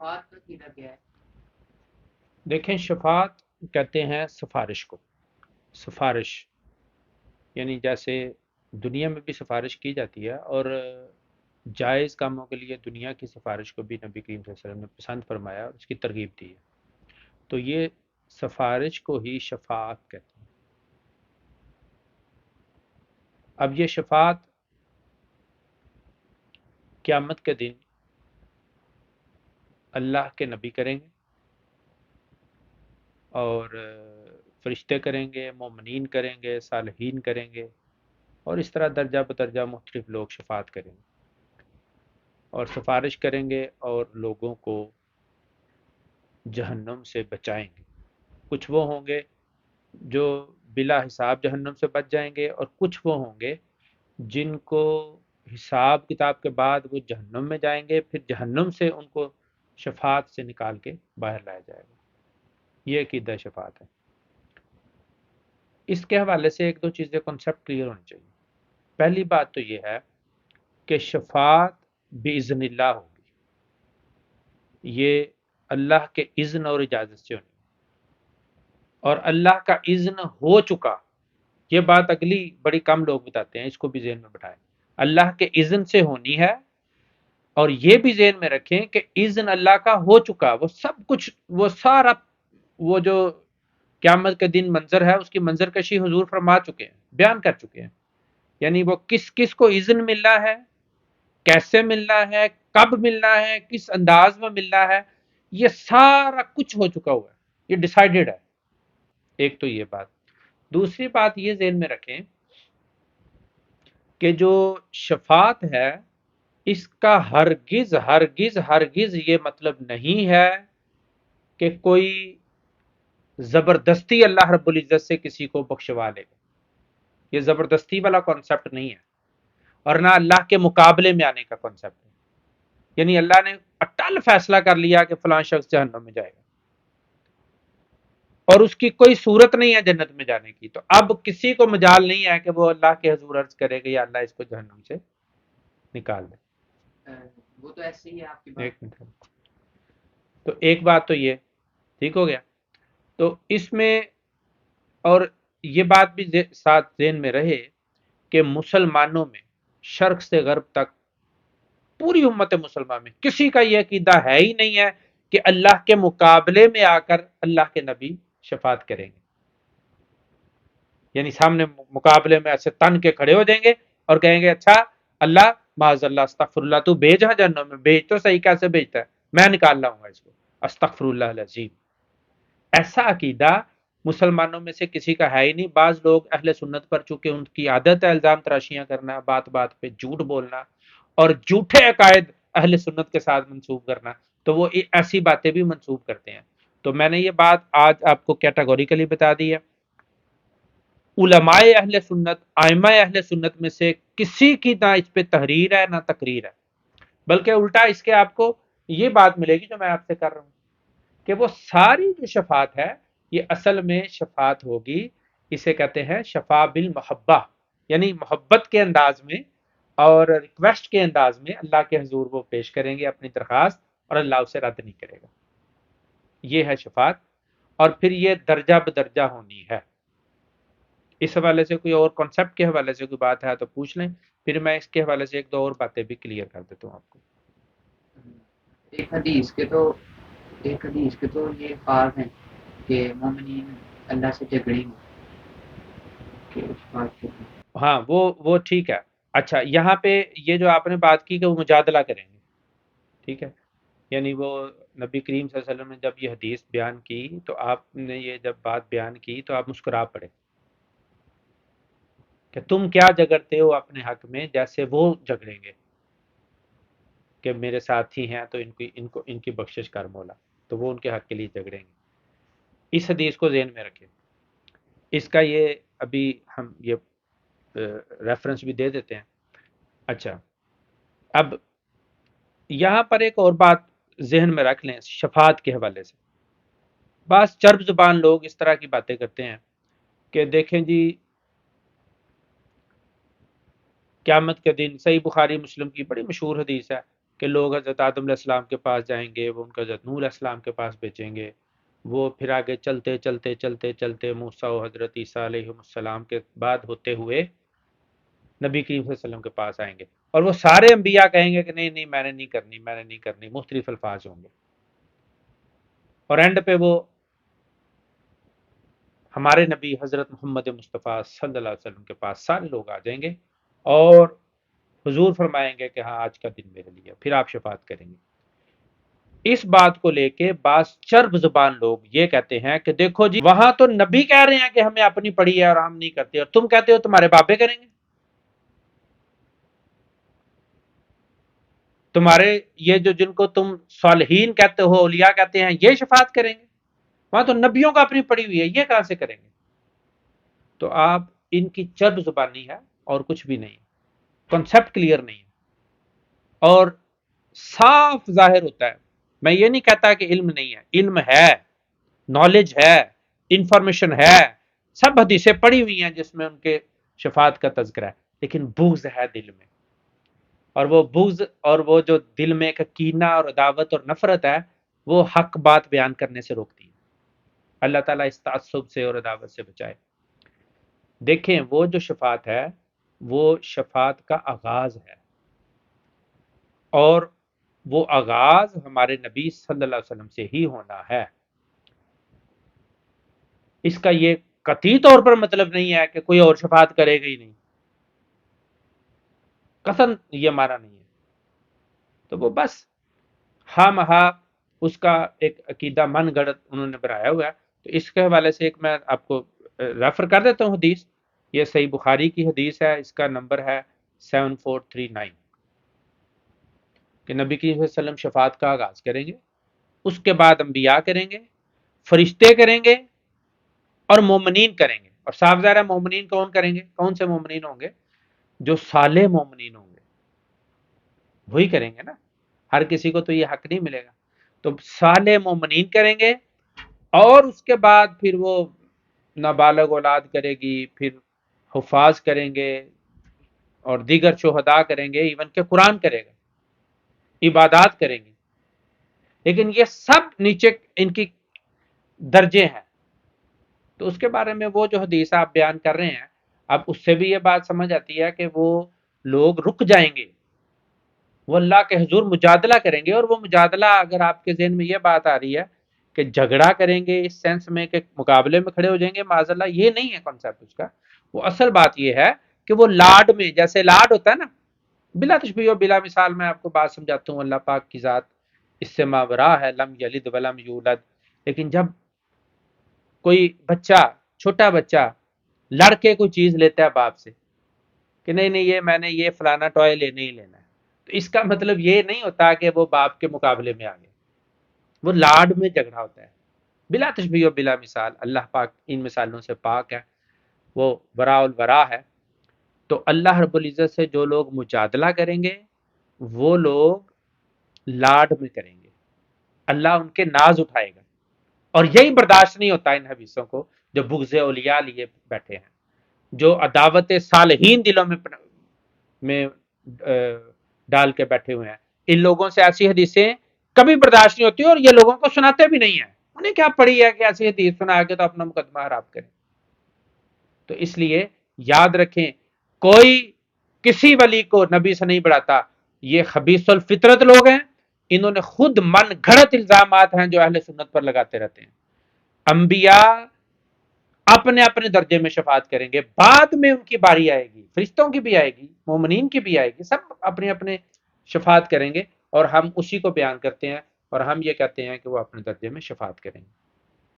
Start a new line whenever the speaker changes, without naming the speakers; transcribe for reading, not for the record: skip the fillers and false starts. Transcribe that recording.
شفاعت کا عقیدہ کیا ہے؟
دیکھیں، شفاعت کہتے ہیں سفارش کو. سفارش یعنی جیسے دنیا میں بھی سفارش کی جاتی ہے، اور جائز کاموں کے لیے دنیا کی سفارش کو بھی نبی کریم صلی اللہ علیہ وسلم نے پسند فرمایا اور اس کی ترغیب دی ہے. تو یہ سفارش کو ہی شفاعت کہتے ہیں. اب یہ شفاعت قیامت کے دن اللہ کے نبی کریں گے، اور فرشتے کریں گے، مومنین کریں گے، صالحین کریں گے، اور اس طرح درجہ بدرجہ مختلف لوگ شفاعت کریں گے اور سفارش کریں گے اور لوگوں کو جہنم سے بچائیں گے. کچھ وہ ہوں گے جو بلا حساب جہنم سے بچ جائیں گے، اور کچھ وہ ہوں گے جن کو حساب کتاب کے بعد وہ جہنم میں جائیں گے، پھر جہنم سے ان کو شفاعت سے نکال کے باہر لایا جائے گا. یہ عقیدہ شفاعت ہے. اس کے حوالے سے ایک دو چیزیں کنسپٹ کلیئر ہونی چاہیے. پہلی بات تو یہ ہے کہ شفاعت باذن اللہ ہوگی. یہ اللہ کے اذن اور اجازت سے ہونی، اور اللہ کا اذن ہو چکا. یہ بات اگلی بڑی کم لوگ بتاتے ہیں، اس کو بھی ذہن میں بٹھائیں. اللہ کے اذن سے ہونی ہے، اور یہ بھی ذہن میں رکھیں کہ اذن اللہ کا ہو چکا. وہ سب کچھ، وہ سارا، وہ جو قیامت کے دن منظر ہے اس کی منظر کشی حضور فرما چکے ہیں، بیان کر چکے ہیں. یعنی وہ کس کس کو اذن ملنا ہے، کیسے ملنا ہے، کب ملنا ہے، کس انداز میں ملنا ہے، یہ سارا کچھ ہو چکا ہوا ہے. یہ ڈیسائیڈڈ ہے. ایک تو یہ بات. دوسری بات یہ ذہن میں رکھیں کہ جو شفاعت ہے اس کا ہرگز ہرگز ہرگز یہ مطلب نہیں ہے کہ کوئی زبردستی اللہ رب العزت سے کسی کو بخشوا لے گا. یہ زبردستی والا کانسیپٹ نہیں ہے، اور نہ اللہ کے مقابلے میں آنے کا کانسیپٹ ہے. یعنی اللہ نے اٹل فیصلہ کر لیا کہ فلاں شخص جہنم میں جائے گا، اور اس کی کوئی صورت نہیں ہے جنت میں جانے کی، تو اب کسی کو مجال نہیں ہے کہ وہ اللہ کے حضور عرض کرے کہ یا اللہ اس کو جہنم سے نکال دے.
وہ تو ایسے ہی ہے آپ کی بات.
ایک منٹ. تو ایک بات تو یہ ٹھیک ہو گیا. تو اس میں اور یہ بات بھی ساتھ ذہن میں رہے کہ مسلمانوں میں شرق سے غرب تک پوری امت مسلمان میں کسی کا یہ عقیدہ ہے ہی نہیں ہے کہ اللہ کے مقابلے میں آ کر اللہ کے نبی شفاعت کریں گے. یعنی سامنے مقابلے میں ایسے تن کے کھڑے ہو جائیں گے اور کہیں گے اچھا اللہ معاذ اللہ استغفر اللہ تو بھیج ہاں جہنم میں، بھیج تو صحیح، کیسے بھیجتا ہے، میں نکال لاؤں گا اس کو. استغفر اللہ العظیم. ایسا عقیدہ مسلمانوں میں سے کسی کا ہے ہی نہیں. بعض لوگ اہل سنت پر چونکہ ان کی عادت ہے الزام تراشیاں کرنا، بات بات پہ جھوٹ بولنا اور جھوٹے عقائد اہل سنت کے ساتھ منسوب کرنا، تو وہ ایسی باتیں بھی منسوب کرتے ہیں. تو میں نے یہ بات آج آپ کو کیٹاگوریکلی بتا دی ہے. علماء اہل سنت، ائمہ اہل سنت میں سے کسی کی نہ اس پہ تحریر ہے نہ تقریر ہے، بلکہ الٹا اس کے آپ کو یہ بات ملے گی جو میں آپ سے کر رہا ہوں کہ وہ ساری جو شفاعت ہے یہ اصل میں شفاعت ہوگی. اسے کہتے ہیں شفاع بالمحبہ، یعنی محبت کے انداز میں اور ریکویسٹ کے انداز میں اللہ کے حضور وہ پیش کریں گے اپنی درخواست، اور اللہ اسے رد نہیں کرے گا. یہ ہے شفاعت. اور پھر یہ درجہ بدرجہ ہونی ہے. اس حوالے سے کوئی اور کانسیپٹ کے حوالے سے کوئی بات ہے تو پوچھ لیں، پھر میں اس کے حوالے سے ایک دو اور باتیں بھی کلیئر کر دیتا ہوں آپ کو.
ایک حدیث کے تو ایک حدیث کے تو یہ الفاظ ہیں کہ مومنین اللہ سے جھگڑیں گے کہ اس بات کو.
ہاں وہ ٹھیک ہے. اچھا، یہاں پہ یہ جو آپ نے بات کی کہ وہ مجادلہ کریں گے، ٹھیک ہے. یعنی وہ نبی کریم صلی اللہ علیہ وسلم نے جب یہ حدیث بیان کی تو آپ نے یہ جب بات بیان کی تو آپ مسکرا پڑے کہ تم کیا جھگڑتے ہو اپنے حق میں جیسے وہ جھگڑیں گے کہ میرے ساتھی ہیں تو ان کی بخشش کر مولا، تو وہ ان کے حق کے لیے جھگڑیں گے. اس حدیث کو ذہن میں رکھیں. اس کا یہ ابھی ہم یہ ریفرنس بھی دے دیتے ہیں. اچھا، اب یہاں پر ایک اور بات ذہن میں رکھ لیں شفاعت کے حوالے سے. بعض چرب زبان لوگ اس طرح کی باتیں کرتے ہیں کہ دیکھیں جی قیامت کے دن، صحیح بخاری مسلم کی بڑی مشہور حدیث ہے کہ لوگ حضرت آدم علیہ السلام کے پاس جائیں گے، وہ ان کو حضرت نوح علیہ السلام کے پاس بھیجیں گے، وہ پھر آگے چلتے چلتے چلتے چلتے موسیٰ و حضرت عیسیٰ علیہ السلام کے بعد ہوتے ہوئے نبی کریم صلی اللہ علیہ وسلم کے پاس آئیں گے، اور وہ سارے انبیاء کہیں گے کہ نہیں نہیں میں نے نہیں کرنی، میں نے نہیں کرنی، مختلف الفاظ ہوں گے، اور اینڈ پہ وہ ہمارے نبی حضرت محمد مصطفیٰ صلی اللہ علیہ وسلم کے پاس سارے لوگ آ جائیں گے، اور حضور فرمائیں گے کہ ہاں آج کا دن میرے لیے، پھر آپ شفاعت کریں گے۔ اس بات کو لے کے بعض چرب زبان لوگ یہ کہتے ہیں کہ دیکھو جی وہاں تو نبی کہہ رہے ہیں کہ ہمیں اپنی پڑی ہے اور ہم نہیں کرتے، اور تم کہتے ہو تمہارے بابے کریں گے، تمہارے یہ جو جن کو تم صالحین کہتے ہو، اولیاء کہتے ہیں، یہ شفاعت کریں گے، وہاں تو نبیوں کا اپنی پڑی ہوئی ہے، یہ کہاں سے کریں گے؟ تو آپ ان کی چرب زبانی ہے اور کچھ بھی نہیں، کنسپٹ کلیئر نہیں ہے، اور صاف ظاہر ہوتا ہے۔ میں یہ نہیں کہتا کہ علم نہیں ہے، علم ہے، نالج ہے، انفارمیشن ہے، سب حدیثیں پڑھی ہوئی ہیں جس میں ان کے شفاعت کا تذکرہ ہے، لیکن بغض ہے دل میں، اور وہ بغض اور وہ جو دل میں ایک کینہ اور عداوت اور نفرت ہے، وہ حق بات بیان کرنے سے روکتی ہے۔ اللہ تعالیٰ اس تعصب سے اور عداوت سے بچائے۔ دیکھیں وہ جو شفاعت ہے وہ شفاعت کا آغاز ہے، اور وہ آغاز ہمارے نبی صلی اللہ علیہ وسلم سے ہی ہونا ہے۔ اس کا یہ قطعی طور پر مطلب نہیں ہے کہ کوئی اور شفاعت کرے گا ہی نہیں، قطعاً یہ ہمارا نہیں ہے۔ تو وہ بس ہاں مہا اس کا ایک عقیدہ من گڑت انہوں نے بنایا ہوا ہے۔ تو اس کے حوالے سے ایک میں آپ کو ریفر کر دیتا ہوں حدیث، یہ صحیح بخاری کی حدیث ہے، اس کا نمبر ہے 7439، کہ نبی کریم صلی اللہ علیہ وسلم شفاعت کا آغاز کریں گے، اس کے بعد انبیاء کریں گے، فرشتے کریں گے، اور مومنین کریں گے۔ اور صاف ظاہر ہے مومنین کون کریں گے؟ کون سے مومنین ہوں گے؟ جو صالح مومنین ہوں گے وہی کریں گے نا، ہر کسی کو تو یہ حق نہیں ملے گا۔ تو صالح مومنین کریں گے، اور اس کے بعد پھر وہ نابالغ اولاد کرے گی، پھر حفاظ کریں گے، اور دیگر شہداء کریں گے، ایون کہ قرآن کرے گا، عبادات کریں گے، لیکن یہ سب نیچے ان کی درجے ہیں۔ تو اس کے بارے میں وہ جو حدیث آپ بیان کر رہے ہیں، اب اس سے بھی یہ بات سمجھ آتی ہے کہ وہ لوگ رک جائیں گے، وہ اللہ کے حضور مجادلہ کریں گے، اور وہ مجادلہ اگر آپ کے ذہن میں یہ بات آ رہی ہے کہ جھگڑا کریں گے اس سینس میں کہ مقابلے میں کھڑے ہو جائیں گے، معاذ اللہ، یہ نہیں ہے کنسیپٹ اس کا۔ وہ اصل بات یہ ہے کہ وہ لاڈ میں، جیسے لاڈ ہوتا ہے نا، بلا تشبیہ و بلا مثال میں آپ کو بات سمجھاتا ہوں، اللہ پاک کی ذات اس سے ماورا ہے، لم یلد ولم یولد، لیکن جب کوئی بچہ، چھوٹا بچہ لڑ کے کوئی چیز لیتا ہے باپ سے کہ نہیں نہیں یہ میں نے یہ فلانا ٹوائے لینے ہی لینا ہے، تو اس کا مطلب یہ نہیں ہوتا کہ وہ باپ کے مقابلے میں آگے، وہ لاڈ میں جھگڑا ہوتا ہے، بلا تشبیہ و بلا مثال۔ اللہ پاک ان مثالوں سے پاک ہے، وہ وراء الورا ہے۔ تو اللہ رب العزت سے جو لوگ مجادلہ کریں گے وہ لوگ لاڈ میں کریں گے، اللہ ان کے ناز اٹھائے گا، اور یہی برداشت نہیں ہوتا ان حدیثوں کو جو بغض اولیاء لیے بیٹھے ہیں، جو عداوت صالحین دلوں میں ڈال کے بیٹھے ہوئے ہیں، ان لوگوں سے ایسی حدیثیں کبھی برداشت نہیں ہوتی، اور یہ لوگوں کو سناتے بھی نہیں ہیں، انہیں کیا پڑی ہے کہ ایسی حدیث سنا کے تو اپنا مقدمہ خراب کریں۔ تو اس لیے یاد رکھیں، کوئی کسی ولی کو نبی سے نہیں بڑھاتا، یہ خبیث الفطرت لوگ ہیں، انہوں نے خود من گھڑت الزامات ہیں جو اہل سنت پر لگاتے رہتے ہیں۔ انبیاء اپنے اپنے درجے میں شفاعت کریں گے، بعد میں ان کی باری آئے گی، فرشتوں کی بھی آئے گی، مومنین کی بھی آئے گی، سب اپنے اپنے شفاعت کریں گے، اور ہم اسی کو بیان کرتے ہیں، اور ہم یہ کہتے ہیں کہ وہ اپنے درجے میں شفاعت کریں گے۔